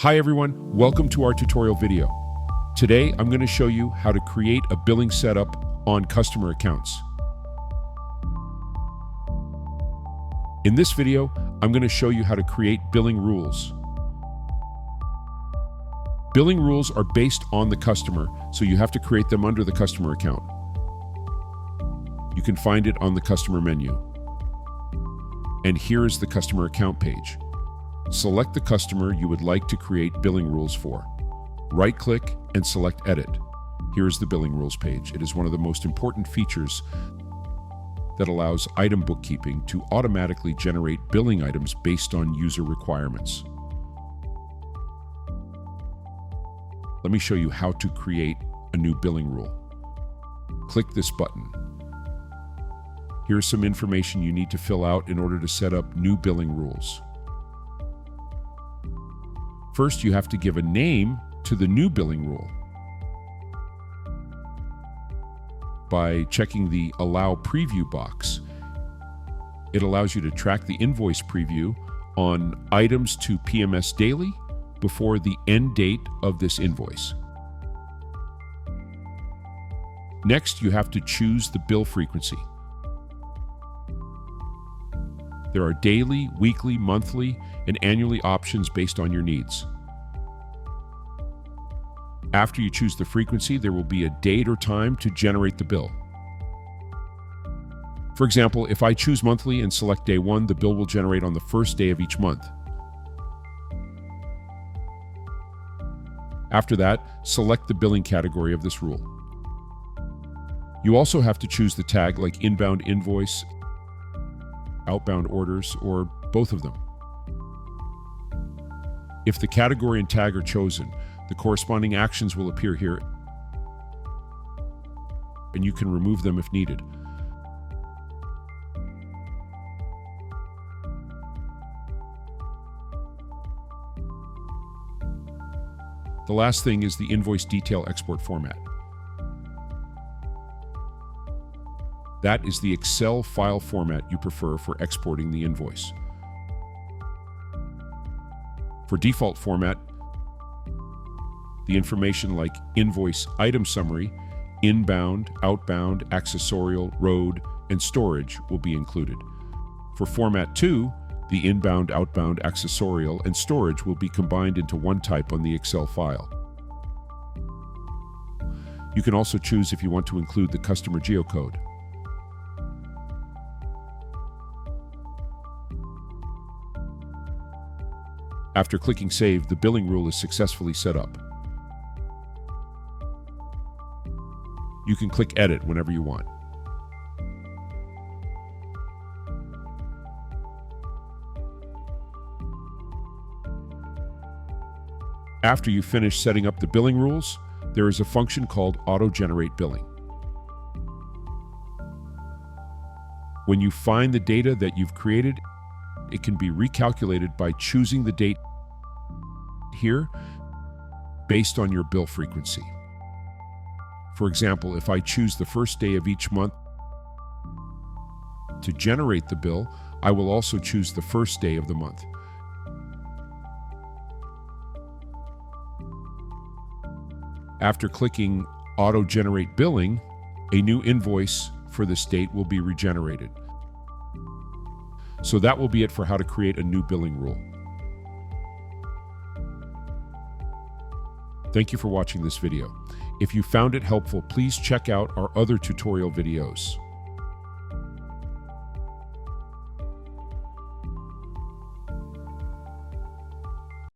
Hi everyone, welcome to our tutorial video. Today I'm going to show you how to create a billing setup on customer accounts. In this video, I'm going to show you how to create billing rules. Billing rules are based on the customer, so you have to create them under the customer account. You can find it on the customer menu. And here is the customer account page. Select the customer you would like to create billing rules for. Right-click and select Edit. Here is the billing rules page. It is one of the most important features that allows Item Bookkeeping to automatically generate billing items based on user requirements. Let me show you how to create a new billing rule. Click this button. Here's some information you need to fill out in order to set up new billing rules. First, you have to give a name to the new billing rule by checking the Allow Preview box. It allows you to track the invoice preview on items to PMS daily before the end date of this invoice. Next, you have to choose the bill frequency. There are daily, weekly, monthly, and annually options based on your needs. After you choose the frequency, there will be a date or time to generate the bill. For example, if I choose monthly and select day 1, the bill will generate on the first day of each month. After that, select the billing category of this rule. You also have to choose the tag like inbound invoice, outbound orders, or both of them. If the category and tag are chosen, the corresponding actions will appear here, and you can remove them if needed. The last thing is the invoice detail export format. That is the Excel file format you prefer for exporting the invoice. For default format, the information like invoice item summary, inbound, outbound, accessorial, road, and storage will be included. For format 2, the inbound, outbound, accessorial, and storage will be combined into one type on the Excel file. You can also choose if you want to include the customer geocode. After clicking Save, the billing rule is successfully set up. You can click Edit whenever you want. After you finish setting up the billing rules, there is a function called Auto-Generate Billing. When you find the data that you've created, it can be recalculated by choosing the date here based on your bill frequency. For example, if I choose the first day of each month to generate the bill, I will also choose the first day of the month. After clicking Auto Generate Billing, a new invoice for this date will be regenerated. So that will be it for how to create a new billing rule. Thank you for watching this video. If you found it helpful, please check out our other tutorial videos.